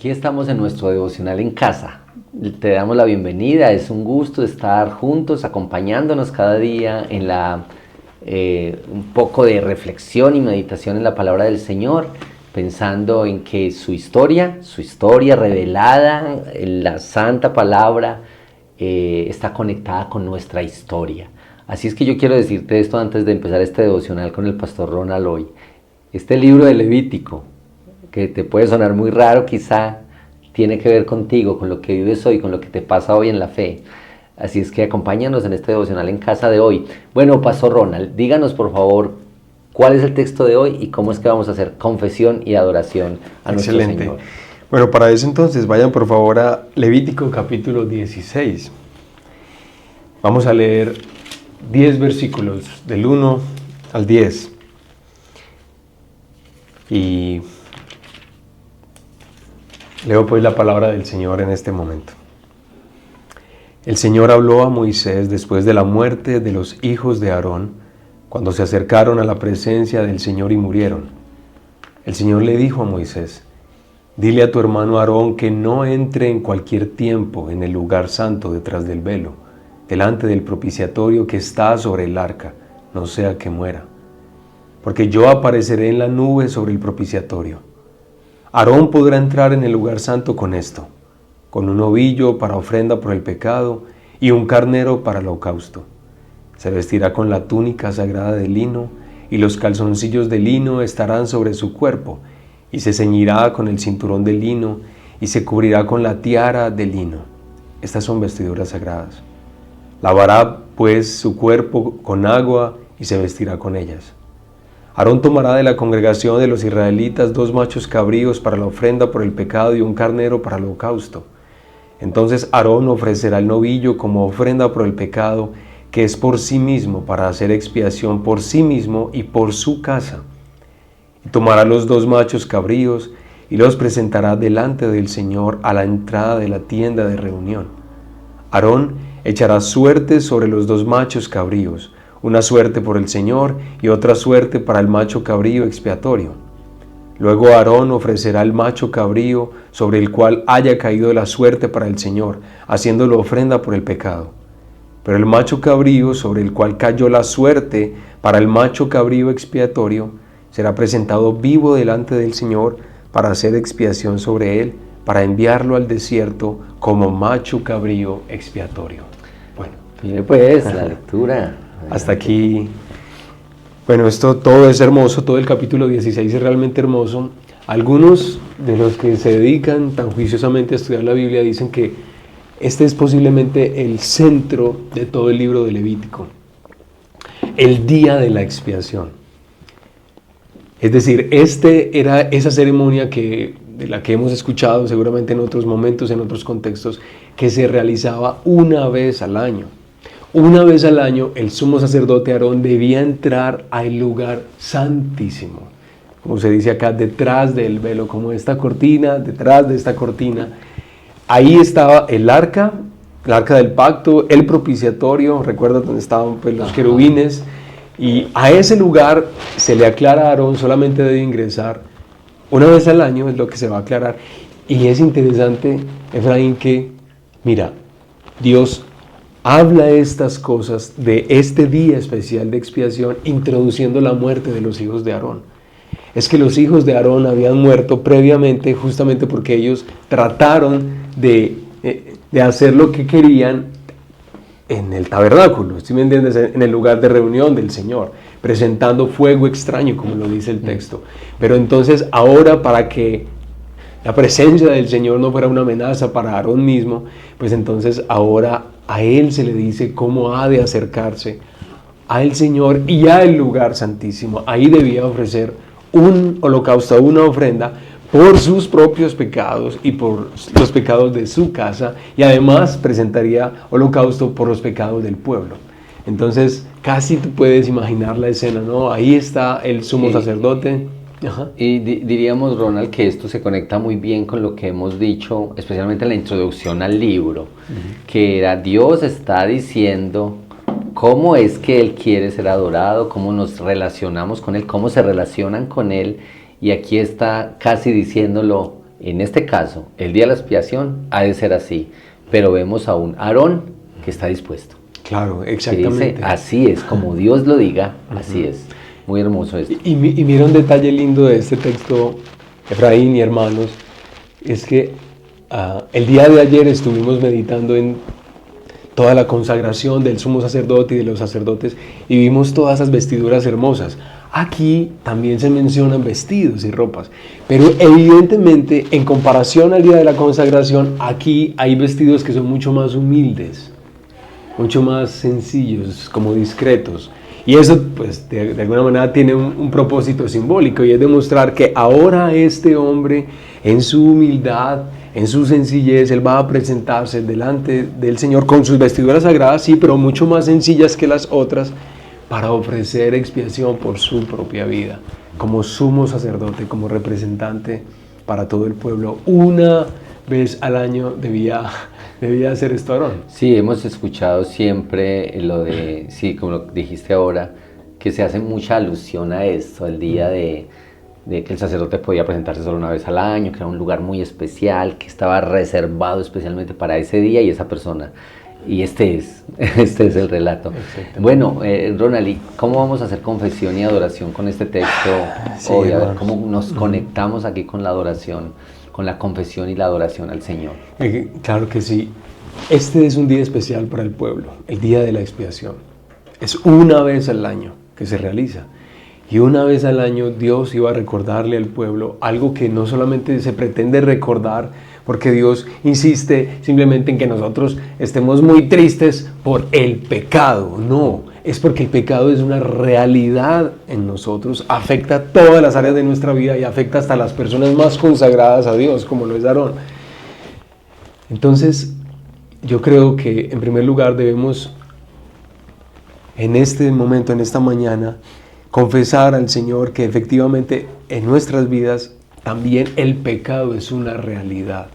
Aquí estamos en nuestro devocional en casa. Te damos la bienvenida, es un gusto estar juntos, acompañándonos cada día en un poco de reflexión y meditación en la palabra del Señor, pensando en que su historia revelada en la santa palabra, está conectada con nuestra historia. Así es que yo quiero decirte esto antes de empezar este devocional con el pastor Ronald hoy. Este libro de Levítico, que te puede sonar muy raro quizá, tiene que ver contigo, con lo que vives hoy, con lo que te pasa hoy en la fe. Así es que acompáñanos en este devocional en casa de hoy. Bueno, pastor Ronald, díganos por favor cuál es el texto de hoy y cómo es que vamos a hacer confesión y adoración a nuestro Señor. Bueno, para eso entonces vayan por favor a Levítico capítulo 16. Vamos a leer 10 versículos del 1 al 10. Y leo pues la palabra del Señor en este momento. El Señor habló a Moisés después de la muerte de los hijos de Aarón, cuando se acercaron a la presencia del Señor y murieron. El Señor le dijo a Moisés: dile a tu hermano Aarón que no entre en cualquier tiempo en el lugar santo detrás del velo, delante del propiciatorio que está sobre el arca, no sea que muera. Porque yo apareceré en la nube sobre el propiciatorio. Aarón podrá entrar en el lugar santo con esto, con un novillo para ofrenda por el pecado y un carnero para el holocausto. Se vestirá con la túnica sagrada de lino, y los calzoncillos de lino estarán sobre su cuerpo, y se ceñirá con el cinturón de lino, y se cubrirá con la tiara de lino. Estas son vestiduras sagradas. Lavará pues su cuerpo con agua, y se vestirá con ellas. Aarón tomará de la congregación de los israelitas 2 machos cabríos para la ofrenda por el pecado y un carnero para el holocausto. Entonces Aarón ofrecerá el novillo como ofrenda por el pecado, que es por sí mismo, para hacer expiación por sí mismo y por su casa. Y tomará los 2 machos cabríos y los presentará delante del Señor a la entrada de la tienda de reunión. Aarón echará suertes sobre los 2 machos cabríos, una suerte por el Señor y otra suerte para el macho cabrío expiatorio. Luego Aarón ofrecerá el macho cabrío sobre el cual haya caído la suerte para el Señor, haciéndolo ofrenda por el pecado. Pero el macho cabrío sobre el cual cayó la suerte para el macho cabrío expiatorio será presentado vivo delante del Señor para hacer expiación sobre él, para enviarlo al desierto como macho cabrío expiatorio. Bueno, mire pues la lectura. Hasta aquí. Bueno, esto todo es hermoso, todo el capítulo 16 es realmente hermoso. Algunos de los que se dedican tan juiciosamente a estudiar la Biblia dicen que este es posiblemente el centro de todo el libro de Levítico, el día de la expiación. Es decir, era esa ceremonia de la que hemos escuchado seguramente en otros momentos, en otros contextos, que se realizaba una vez al año. Una vez al año el sumo sacerdote Aarón debía entrar al lugar santísimo, como se dice acá, detrás del velo, como esta cortina, detrás de esta cortina. Ahí estaba el arca del pacto, el propiciatorio, recuerda donde estaban pues, los querubines, y a ese lugar se le aclara a Aarón, solamente debe ingresar una vez al año, es lo que se va a aclarar. Y es interesante, Efraín, que, mira, Dios habla estas cosas de este día especial de expiación, introduciendo la muerte de los hijos de Aarón. Es que los hijos de Aarón habían muerto previamente justamente porque ellos trataron de hacer lo que querían en el tabernáculo, ¿sí me entiendes? En el lugar de reunión del Señor, presentando fuego extraño, como lo dice el texto. Pero entonces ahora, para que la presencia del Señor no fuera una amenaza para Aarón mismo, pues entonces ahora a él se le dice cómo ha de acercarse al Señor y al lugar santísimo. Ahí debía ofrecer un holocausto, una ofrenda por sus propios pecados y por los pecados de su casa, y además presentaría holocausto por los pecados del pueblo. Entonces casi tú puedes imaginar la escena, ¿no? Ahí está el sumo sacerdote. Ajá. Y diríamos, Ronald, que esto se conecta muy bien con lo que hemos dicho, especialmente en la introducción al libro, que era Dios está diciendo cómo es que Él quiere ser adorado, cómo nos relacionamos con Él, cómo se relacionan con Él, y aquí está casi diciéndolo En este caso, el día de la expiación ha de ser así, pero vemos a un Aarón que está dispuesto. Claro, Que exactamente. dice, así es, como Dios lo diga, así es. Muy hermoso esto. Y mira un detalle lindo de este texto, Efraín y hermanos, es que el día de ayer estuvimos meditando en toda la consagración del sumo sacerdote y de los sacerdotes y vimos todas esas vestiduras hermosas. Aquí también se mencionan vestidos y ropas, pero evidentemente en comparación al día de la consagración, aquí hay vestidos que son mucho más humildes, mucho más sencillos, como discretos. Y eso, pues, de alguna manera tiene un propósito simbólico, y es demostrar que ahora este hombre, en su humildad, en su sencillez, él va a presentarse delante del Señor con sus vestiduras sagradas, sí, pero mucho más sencillas que las otras, para ofrecer expiación por su propia vida, como sumo sacerdote, como representante para todo el pueblo. Una vez al año debía hacer esto Aarón. Sí, hemos escuchado siempre lo de, sí, como lo dijiste ahora, que se hace mucha alusión a esto, al día de que el sacerdote podía presentarse solo una vez al año, que era un lugar muy especial, que estaba reservado especialmente para ese día y esa persona. Y este es el relato. Bueno, Ronald, ¿y cómo vamos a hacer confesión y adoración con este texto hoy? A ver, ¿cómo nos conectamos aquí con la adoración, con la confesión y la adoración al Señor? Claro que sí. Este es un día especial para el pueblo, el día de la expiación. Es una vez al año que se realiza. Y una vez al año Dios iba a recordarle al pueblo algo que no solamente se pretende recordar, porque Dios insiste simplemente en que nosotros estemos muy tristes por el pecado. No, es porque el pecado es una realidad en nosotros, afecta todas las áreas de nuestra vida y afecta hasta a las personas más consagradas a Dios, como lo es Aarón. Entonces, yo creo que en primer lugar debemos, en este momento, en esta mañana, confesar al Señor que efectivamente en nuestras vidas también el pecado es una realidad.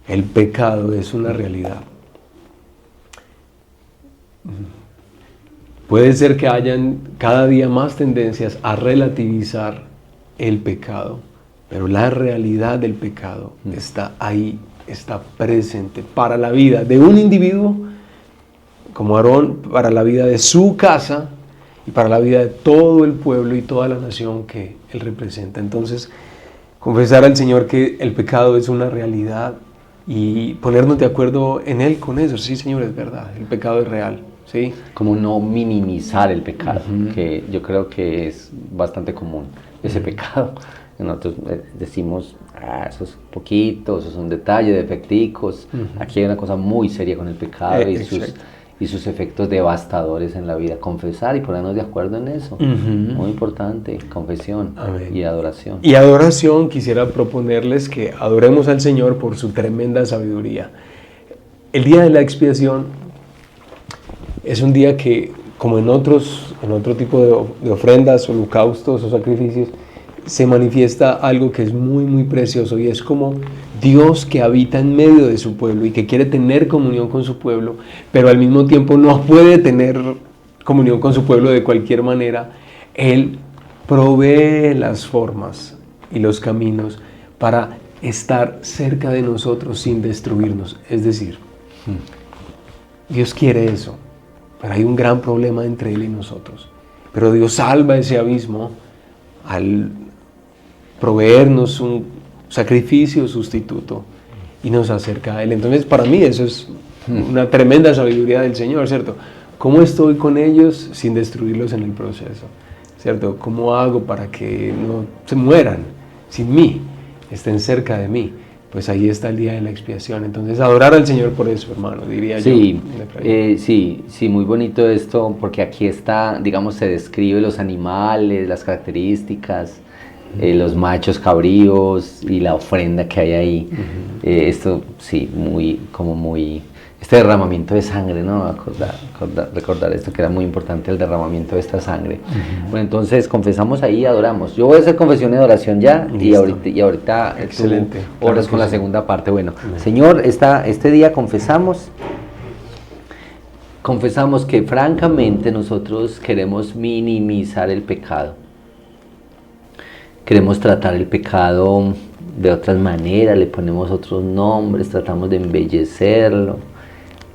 El pecado es una realidad. Puede ser que hayan cada día más tendencias a relativizar el pecado, pero la realidad del pecado está ahí, está presente para la vida de un individuo como Aarón, para la vida de su casa y para la vida de todo el pueblo y toda la nación que él representa. Entonces, confesar al Señor que el pecado es una realidad y ponernos de acuerdo en Él con eso. Sí, Señor, es verdad, el pecado es real, ¿sí? Como no minimizar el pecado, que yo creo que es bastante común, ese pecado. Nosotros decimos, eso es poquito, eso es un detalle, defecticos. Aquí hay una cosa muy seria con el pecado y sus efectos devastadores en la vida. Confesar y ponernos de acuerdo en eso. Muy importante, confesión. Amén. Y adoración. Y adoración, quisiera proponerles que adoremos al Señor por su tremenda sabiduría. El día de la expiación es un día que, como en otro tipo de ofrendas, holocaustos o sacrificios, se manifiesta algo que es muy, muy precioso, y es como Dios que habita en medio de su pueblo y que quiere tener comunión con su pueblo, pero al mismo tiempo no puede tener comunión con su pueblo de cualquier manera. Él provee las formas y los caminos para estar cerca de nosotros sin destruirnos. Es decir, Dios quiere eso, pero hay un gran problema entre Él y nosotros. Pero Dios salva ese abismo al proveernos un sacrificio sustituto y nos acerca a Él. Entonces, para mí eso es una tremenda sabiduría del Señor, ¿cierto? ¿Cómo estoy con ellos sin destruirlos en el proceso? ¿Cierto? ¿Cómo hago para que no se mueran sin mí, estén cerca de mí? Pues ahí está el día de la expiación. Entonces, adorar al Señor por eso, hermano, diría yo. Sí, muy bonito esto, porque aquí está, digamos, se describe los animales, las características, los machos cabríos y la ofrenda que hay ahí. Esto, sí, este derramamiento de sangre, ¿no? Recordar esto, que era muy importante, el derramamiento de esta sangre. Bueno, entonces confesamos ahí y adoramos. Yo voy a hacer confesión y adoración ya, y ahorita excelente, tú oras con la segunda parte. Bueno, Señor, este día confesamos que francamente nosotros queremos minimizar el pecado. Queremos tratar el pecado de otras maneras, le ponemos otros nombres, tratamos de embellecerlo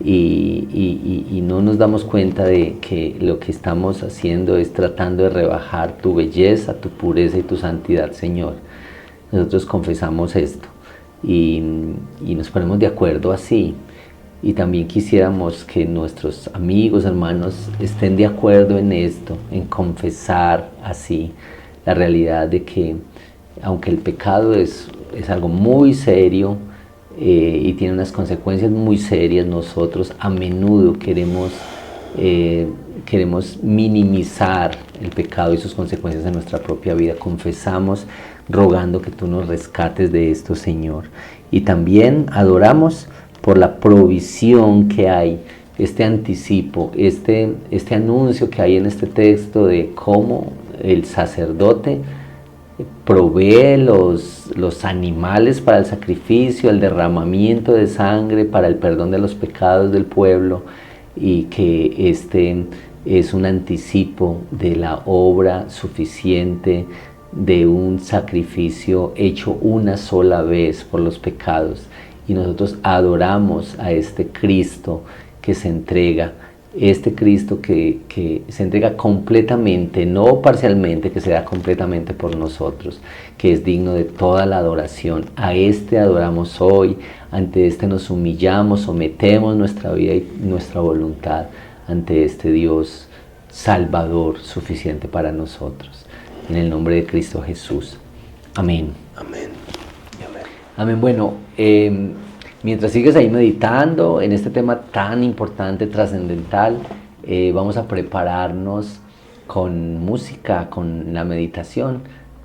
y no nos damos cuenta de que lo que estamos haciendo es tratando de rebajar tu belleza, tu pureza y tu santidad, Señor. Nosotros confesamos esto y nos ponemos de acuerdo así. Y también quisiéramos que nuestros amigos, hermanos, estén de acuerdo en esto, en confesar así la realidad de que aunque el pecado es algo muy serio y tiene unas consecuencias muy serias, nosotros a menudo queremos minimizar el pecado y sus consecuencias en nuestra propia vida. Confesamos rogando que tú nos rescates de esto, Señor. Y también adoramos por la provisión que hay, este anticipo, este anuncio que hay en este texto de cómo el sacerdote provee los animales para el sacrificio, el derramamiento de sangre para el perdón de los pecados del pueblo, y que este es un anticipo de la obra suficiente de un sacrificio hecho una sola vez por los pecados. Y nosotros adoramos a este Cristo que se entrega, este Cristo que se entrega completamente, no parcialmente, que se da completamente por nosotros, que es digno de toda la adoración. A este adoramos hoy, ante este nos humillamos, sometemos nuestra vida y nuestra voluntad ante este Dios Salvador suficiente para nosotros. En el nombre de Cristo Jesús. Amén. Amén. Amén. Bueno, mientras sigues ahí meditando en este tema tan importante, trascendental, vamos a prepararnos con música, con la meditación.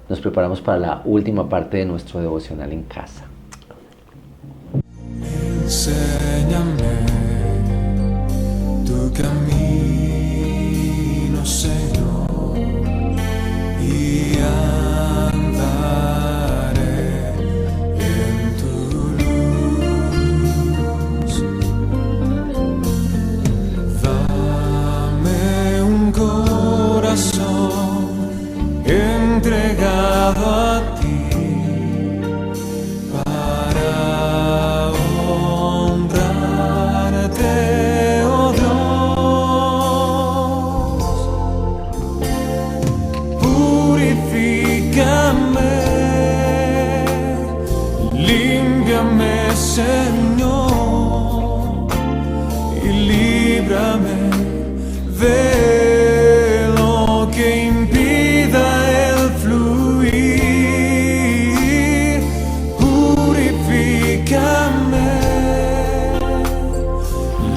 Nos preparamos para la última parte de nuestro devocional en casa. Enséñame tu camino, Señor, y entregado a ti para honrarte, oh Dios. Purifícame, límpiame, Señor, y líbrame de lo que impida el fluir. Purifícame,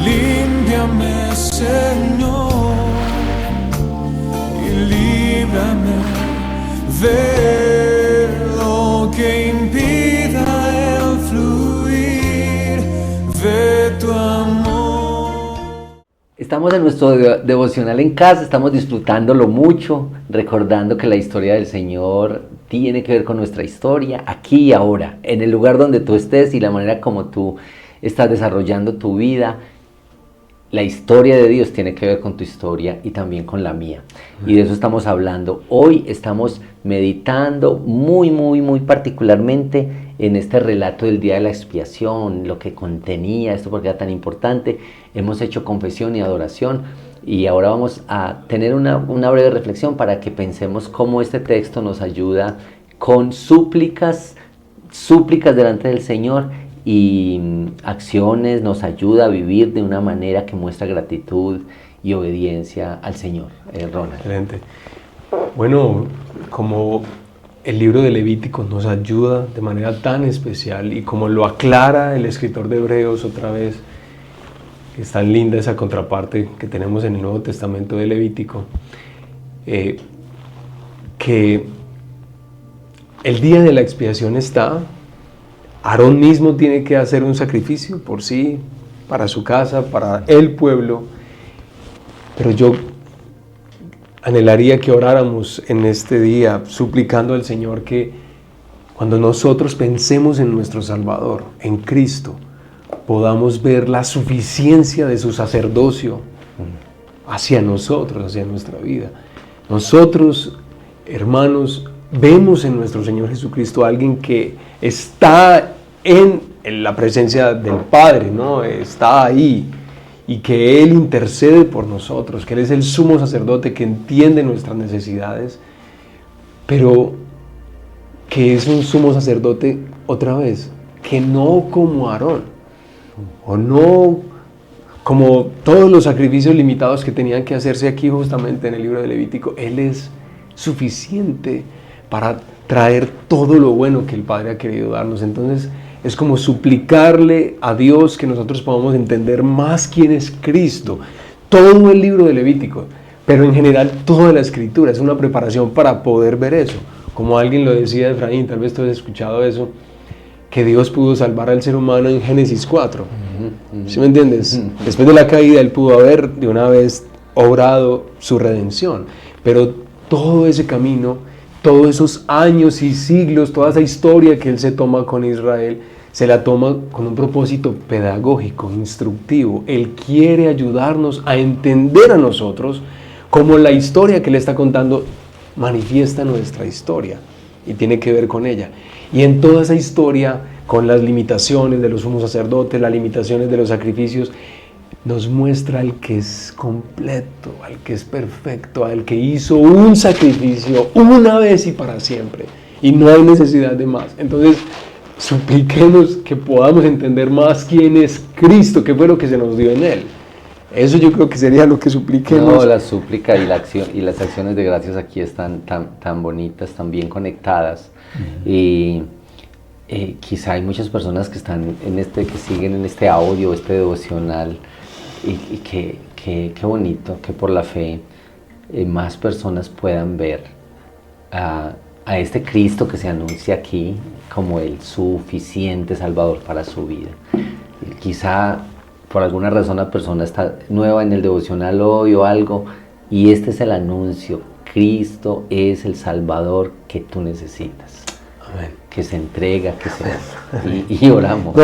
límpiame, Señor, y líbrame de lo que impida el fluir de tu amor. Estamos en nuestro devocional en casa, estamos disfrutándolo mucho, recordando que la historia del Señor tiene que ver con nuestra historia, aquí y ahora, en el lugar donde tú estés y la manera como tú estás desarrollando tu vida. La historia de Dios tiene que ver con tu historia y también con la mía. Y de eso estamos hablando. Hoy estamos meditando muy particularmente en este relato del día de la expiación, lo que contenía esto, porque era tan importante. Hemos hecho confesión y adoración y ahora vamos a tener una breve reflexión para que pensemos cómo este texto nos ayuda con súplicas delante del Señor, y acciones, nos ayuda a vivir de una manera que muestra gratitud y obediencia al Señor. Ronald. Excelente. Bueno, como el libro de Levítico nos ayuda de manera tan especial y como lo aclara el escritor de Hebreos otra vez, es tan linda esa contraparte que tenemos en el Nuevo Testamento de Levítico, que el día de la expiación está. Aarón mismo tiene que hacer un sacrificio por sí, para su casa, para el pueblo. Pero yo anhelaría que oráramos en este día, suplicando al Señor que cuando nosotros pensemos en nuestro Salvador, en Cristo, podamos ver la suficiencia de su sacerdocio hacia nosotros, hacia nuestra vida. Nosotros, hermanos, vemos en nuestro Señor Jesucristo a alguien que está en la presencia del Padre, ¿no? Está ahí, y que Él intercede por nosotros, que Él es el sumo sacerdote que entiende nuestras necesidades, pero que es un sumo sacerdote, otra vez, que no como Aarón, o no como todos los sacrificios limitados que tenían que hacerse aquí justamente en el libro de Levítico. Él es suficiente para traer todo lo bueno que el Padre ha querido darnos. Entonces es como suplicarle a Dios que nosotros podamos entender más quién es Cristo. Todo el libro de Levítico, pero en general toda la Escritura es una preparación para poder ver eso. Como alguien lo decía, Efraín, tal vez tú has escuchado eso, que Dios pudo salvar al ser humano en Génesis 4. ¿Sí me entiendes? Después de la caída, Él pudo haber de una vez obrado su redención. Pero todo ese camino, todos esos años y siglos, toda esa historia que Él se toma con Israel, se la toma con un propósito pedagógico, instructivo. Él quiere ayudarnos a entender a nosotros cómo la historia que Él está contando manifiesta nuestra historia y tiene que ver con ella. Y en toda esa historia, con las limitaciones de los sumos sacerdotes, las limitaciones de los sacrificios, nos muestra al que es completo, al que es perfecto, al que hizo un sacrificio una vez y para siempre, y no hay necesidad de más. Entonces, supliquemos que podamos entender más quién es Cristo, qué fue lo que se nos dio en Él. Eso yo creo que sería lo que supliquemos. No, la súplica y la acción y las acciones de gracias aquí están tan bonitas, tan bien conectadas. Y quizá hay muchas personas que están que siguen en este audio, este devocional, y qué bonito que por la fe más personas puedan ver a este Cristo que se anuncia aquí como el suficiente Salvador para su vida. Y quizá por alguna razón la persona está nueva en el devocional hoy o algo, y este es el anuncio: Cristo es el Salvador que tú necesitas. Amén. Que se entrega, que se... y oramos.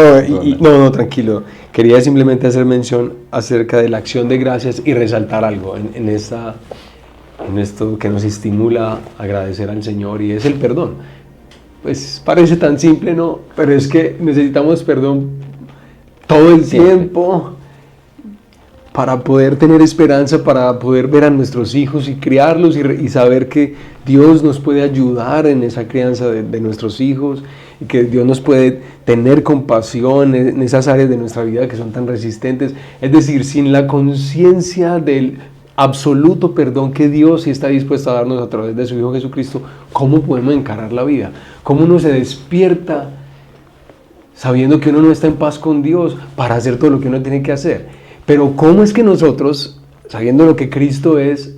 No, tranquilo. Quería simplemente hacer mención acerca de la acción de gracias y resaltar algo en esto que nos estimula a agradecer al Señor, y es el perdón. Pues parece tan simple, ¿no? Pero es que necesitamos perdón todo el tiempo para poder tener esperanza, para poder ver a nuestros hijos y criarlos y saber que Dios nos puede ayudar en esa crianza de nuestros hijos, y que Dios nos puede tener compasión en esas áreas de nuestra vida que son tan resistentes. Es decir, sin la conciencia del absoluto perdón que Dios sí está dispuesto a darnos a través de su Hijo Jesucristo, ¿cómo podemos encarar la vida? ¿Cómo uno se despierta sabiendo que uno no está en paz con Dios para hacer todo lo que uno tiene que hacer? Pero ¿cómo es que nosotros, sabiendo lo que Cristo es,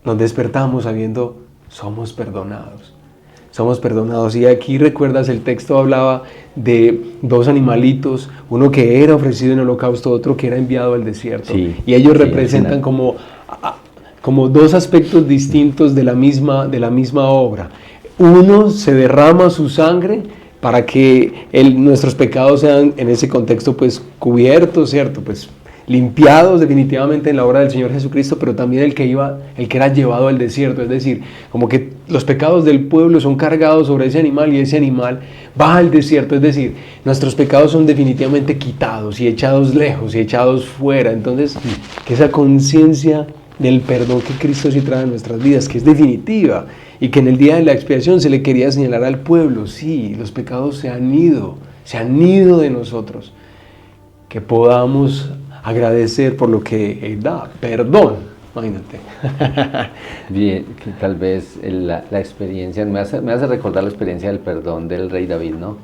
nos despertamos sabiendo somos perdonados? Somos perdonados. Y aquí recuerdas, el texto hablaba de dos animalitos, uno que era ofrecido en holocausto, otro que era enviado al desierto. Sí, y ellos sí, representan como dos aspectos distintos de la misma obra. Uno se derrama su sangre para que nuestros pecados sean en ese contexto pues cubiertos, ¿cierto? Pues limpiados definitivamente en la obra del Señor Jesucristo, pero también el que era llevado al desierto, es decir, como que los pecados del pueblo son cargados sobre ese animal y ese animal va al desierto, es decir, nuestros pecados son definitivamente quitados y echados lejos y echados fuera. Entonces, que esa conciencia del perdón que Cristo sí trae en nuestras vidas, que es definitiva, y que en el día de la expiación se le quería señalar al pueblo, sí, los pecados se han ido de nosotros, que podamos agradecer por lo que Él da, perdón, imagínate. Bien, que tal vez la experiencia, me hace recordar la experiencia del perdón del rey David, ¿no?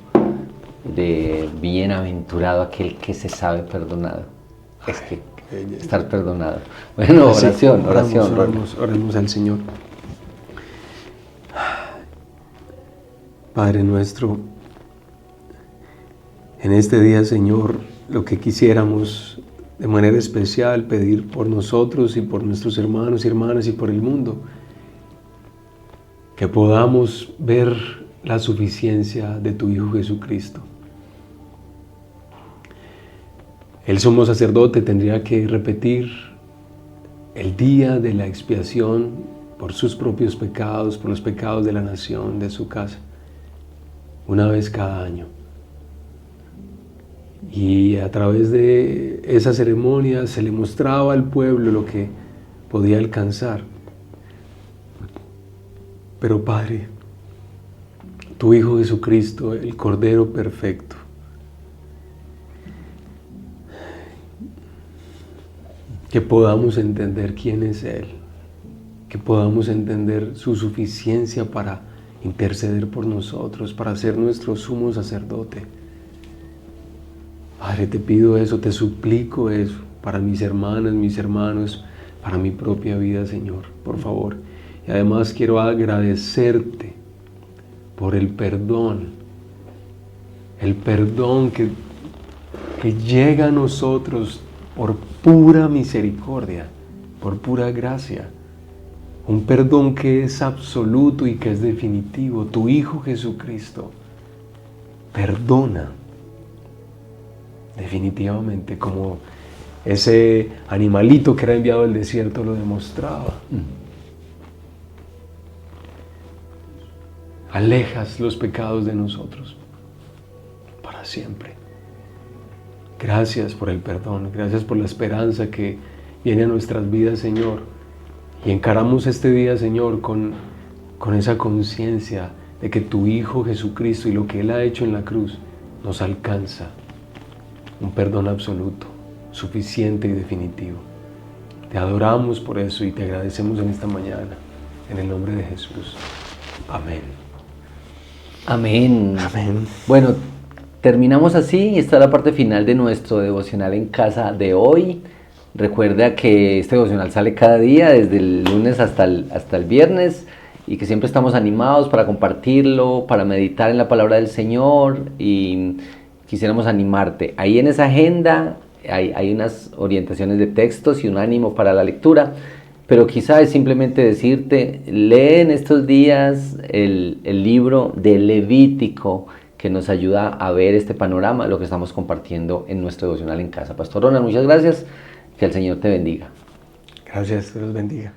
De bienaventurado aquel que se sabe perdonado. Es que estar perdonado. Bueno, oración. Oremos al Señor. Padre nuestro, en este día, Señor, lo que quisiéramos de manera especial pedir por nosotros y por nuestros hermanos y hermanas y por el mundo, que podamos ver la suficiencia de tu Hijo Jesucristo. El sumo sacerdote tendría que repetir el día de la expiación por sus propios pecados, por los pecados de la nación, de su casa, una vez cada año. Y a través de esa ceremonia se le mostraba al pueblo lo que podía alcanzar. Pero Padre, tu Hijo Jesucristo, el Cordero perfecto, que podamos entender quién es Él, que podamos entender su suficiencia para interceder por nosotros, para ser nuestro sumo sacerdote. Padre, te pido eso, te suplico eso para mis hermanas, mis hermanos, para mi propia vida, Señor, por favor. Y además quiero agradecerte por el perdón que llega a nosotros por pura misericordia, por pura gracia. Un perdón que es absoluto y que es definitivo. Tu Hijo Jesucristo perdona definitivamente, como ese animalito que era enviado al desierto lo demostraba. Alejas los pecados de nosotros para siempre. Gracias por el perdón, gracias por la esperanza que viene a nuestras vidas, Señor. Y encaramos este día, Señor, con esa conciencia de que tu Hijo Jesucristo y lo que Él ha hecho en la cruz nos alcanza. Un perdón absoluto, suficiente y definitivo. Te adoramos por eso y te agradecemos en esta mañana. En el nombre de Jesús. Amén. Amén. Amén. Bueno, terminamos así y esta es la parte final de nuestro devocional en casa de hoy. Recuerda que este devocional sale cada día, desde el lunes hasta el viernes, y que siempre estamos animados para compartirlo, para meditar en la palabra del Señor, y quisiéramos animarte. Ahí en esa agenda hay unas orientaciones de textos y un ánimo para la lectura, pero quizá es simplemente decirte, lee en estos días el libro de Levítico, que nos ayuda a ver este panorama, lo que estamos compartiendo en nuestro devocional en casa. Pastor Ronald, muchas gracias, que el Señor te bendiga. Gracias, Dios bendiga.